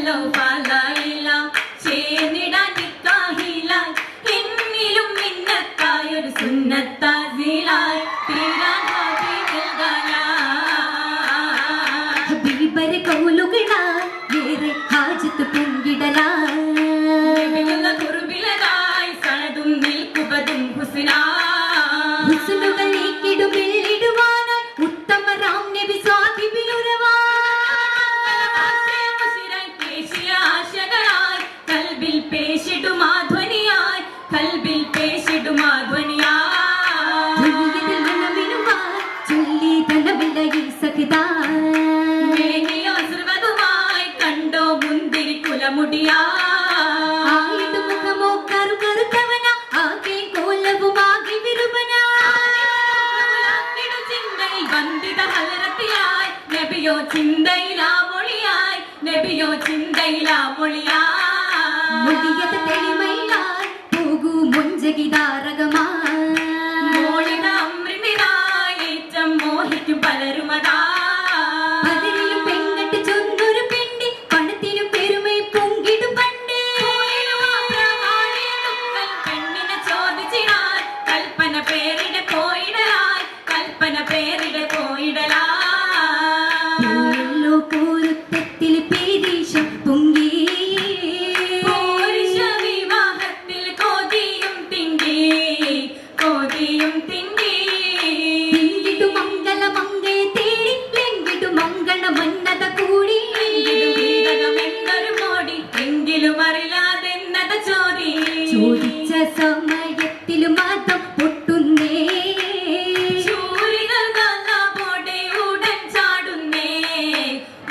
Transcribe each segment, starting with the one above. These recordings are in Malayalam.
വല്ലോ പാലായില്ല ചേർന്നിടാൻ നിക്കാഹില എന്നിലും മിന്നത്തായൊരു സുന്നത്താസിലായി തീരാൻ ഹബീബരെ കൗലുകളാ വേറെ ഹാജത്ത് പൊങ്കിടലാ കുറുബിലതായി സണതും നിൽക്കുപതും ഹുസ്നാ ഹുസ്നുകൾ നീക്കിടും വെള്ളിടുവാനായി ഉത്തമ രാം നബി സ്വാഹിബിലുറവാ ആശകളായി കൽബിൽ പേശിടുമാധ്വനിയായി കൽബിൽ പേശിടുമാധ്വനിയായി ചൊല്ലി തലവിലയിൽ സഖിതാ കണ്ടോ മുന്തിരി കുലമുടിയാ മുഖമോ കറു കറുത്തവന ആകെ കോലവുമാകെ വിരുപന വന്ദിത ഹലരത്തിലായി നബിയോ ചിന്തയിലാ മൊഴിയായി നബിയോ ചിന്തയിലാ മൊഴിയായി മുടിയത തെളിമയിലായി പോകൂ മുഞ്ചകിതാരകമാ മോളിത അമൃതിനായി ഏറ്റം മോഹിക്കും പലരുമതാ ചോദിച്ച സമയത്തിലും മതം പൊട്ടുന്നേ ഉടൻ ചാടുന്നേ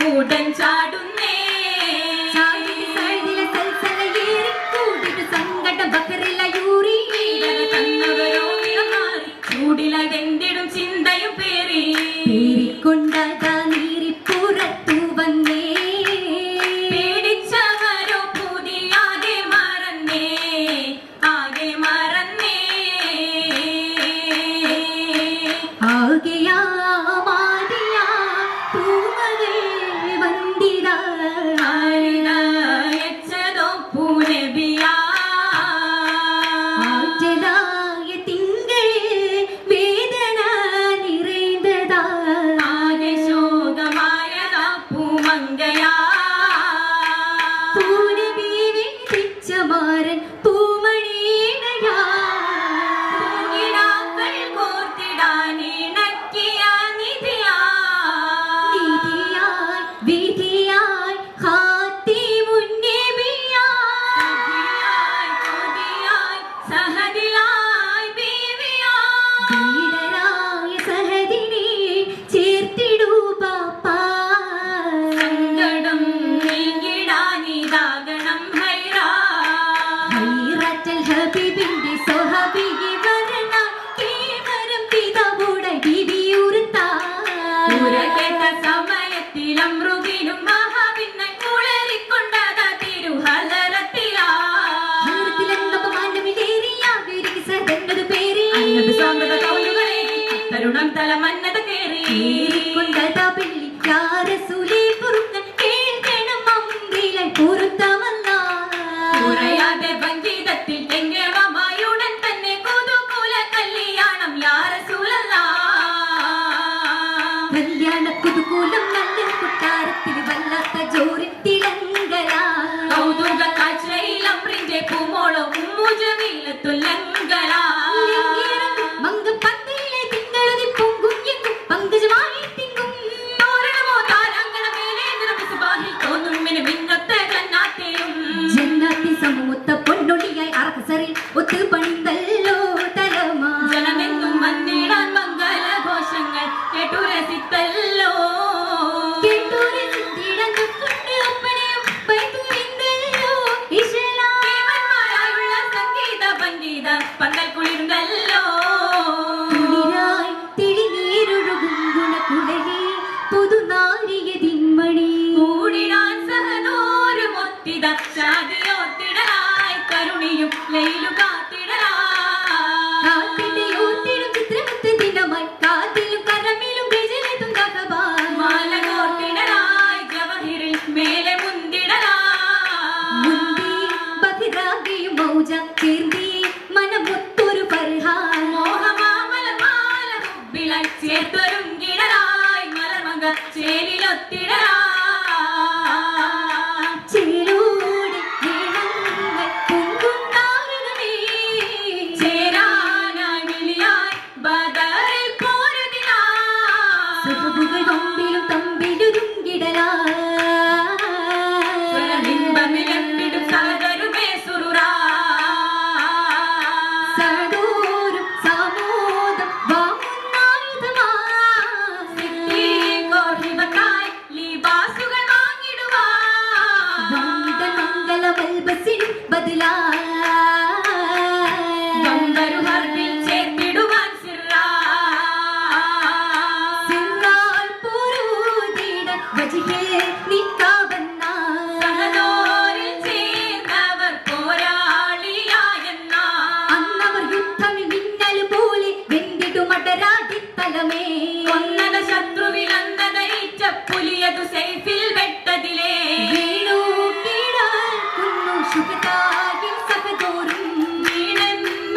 ഉടൻ ചാടുന്നേ സങ്കട ബക്കറിലയൂറി ചൂടിലെന്തിടും ചിന്തയും പേറിക്കൊണ്ടതാ നീരിപ്പുറത്തു വന്നേ പേടിച്ചവരോ പുതിയാകെ മറന്നേ ആകെ മറന്നേ ആകെയാ മാറിയാ പൂമകൾ വന്ദിതാ യച്ചതോ പൂനബിയാ ആറ്റലായ തിങ്കളിൽ വേദന നിറൈന്തതാ ആകെ ശോകമായതാ പൂമങ്കയാ പൂനബീവി തിച്ചമാരൻ പൂമണിയണയാ പൂങ്കിടാക്കൾ കോർത്തിടാനിണക്കിയ നിധിയാ വിധിയായി വിധിയായി ഖാത്തിമുന്നബിയായി കൊതിയായി സഹദിലായി ബീവിയായി വീടരായ സഹദിനെ ചേർത്തിടൂ പാപ്പാ സങ്കടം നീങ്ങിടാനിതാകണം ഹൈറാ ഹൈറത്തൽ ഹബീബിന്റെ സ്വഹബിയെ വരണ കേവരം പിതാവുടെ ബിബിയുർത്താ കേട്ട സമയത്തിൽ അമൃതിനും മഹാവിന്നെ കുളറിക്കൊണ്ടതാ തിരുഹലരത്തിലാ തരുണം തല മന്നത കേറി കുറയാതെ ഭംഗീതത്തിൽ എങ്കേവമായുടൻ തന്നെ കുതുകൂല കല്യാണം യാ റസൂലല്ലാ കല്യാണ കുതുകൂലം നല്ല കൊട്ടാരത്തിൽ വല്ലാത്ത ജോറിൽ തിളങ്കലാ കൗതുക കാഴ്ചയിൽ അമ്രിന്റെ പൂമോളോ ഉമ്മുജമീലത്തുല്ലങ്കലാ മങ്ക പന്തയിലെ തിങ്കളതി പൊങ്കും എങ്കും പങ്കജമായി തിങ്കും വന്ദ മംഗള മൽബസിനും ബദലാ ബമ്പരു ഹർബിൽ ചേർത്തിടുവാൻ സിറാ സിറാൾ പുരൂദിട വജിഹേ നിക്കാവന്ന സഹദോരിൽ ചേർന്നവർ പോരാളിയായെന്ന അന്നവർ യുദ്ധമിൽ മിന്നൽ പോലെ വെന്തിടുമടരാടിത്തലമേ കൊന്നത് ശത്രുവിലന്തതയിച്ച പുലിയതു സൈഫിൽ വെട്ടതിലേ വീണു കീഴാക്കുന്നു ശുഭതാകിൽ സഹദോരും വീണെന്നറിഞ്ഞതോ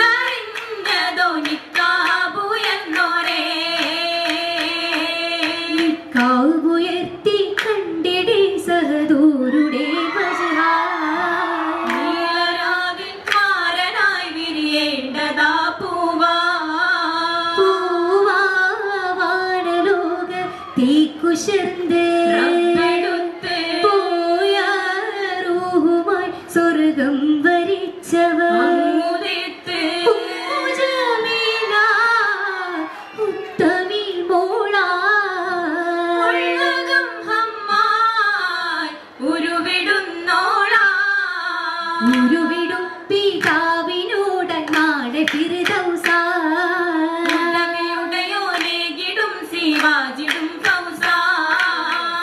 നിക്കാബുയെന്നോരേ കാവുയർത്തി കണ്ടിടേ സഹദൂരുടെ വജഹാ നീലരാവിൽ മാരനായി വിരിയേണ്ടതാ പൂവാ പൂവാവാനലോക തീക്കുശർന്ന് റബ്ബെടുത്ത് പോയ റൂഹുമായി സ്വർഗം വരിച്ചവർ അങ്ങുതെത്ത് ഉമ്മുജമീല ഉത്തമി മോളാ ഉള്ളകം ഹമ്മായി ഉരുവിടുന്നോളാ ഉരുവിടും പിതാവിനോട് നാളെ ഫിർദൗസാ ഉടമയുടെയോലേകിടും ശിവാജിടും ഫൗസാ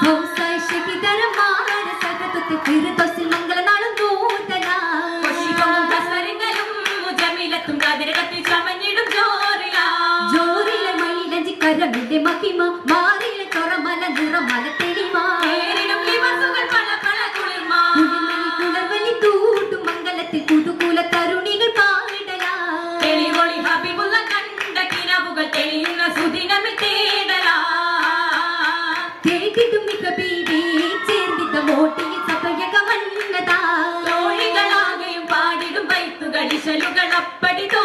ഫൗസായി ശകിതരമാന സകതത്തെ ഫിർദൗസിൽ മംഗളനാളും നൂതനാ കൊശിപൊങ്ങും കസരങ്ങളും മുജമിലത്തും കതിരകത്തിൽ ചമഞ്ഞിടും ജോറിലാ ജോറിലെ മയിലഞ്ചി കരമിന്റെ മഹിമ മാറിലെ ചൊറമല നിറമല തെളിമാ പേരിടും ലിവസുകൾ പല പല കുളിർമാ കുളിർമലി കുളർവലി തൂട്ടും മംഗളത്തിൽ കുതുകൂല തരുണികൾ പാടലാ തെളിവൊളി ഹബീബുള്ള കണ്ട കിനാവുകൾ തെളിയുന്ന സുദിനമിൽ തേടലാ കേട്ടിട്ടും മിക ബീവി ചേർന്നിത മോട്ടിയിൽ സഭയക മന്നതാ തോഴികളാകെയും പാടിടും വൈത്തുകൾ ഇശലുകൾ അപ്പടി തോ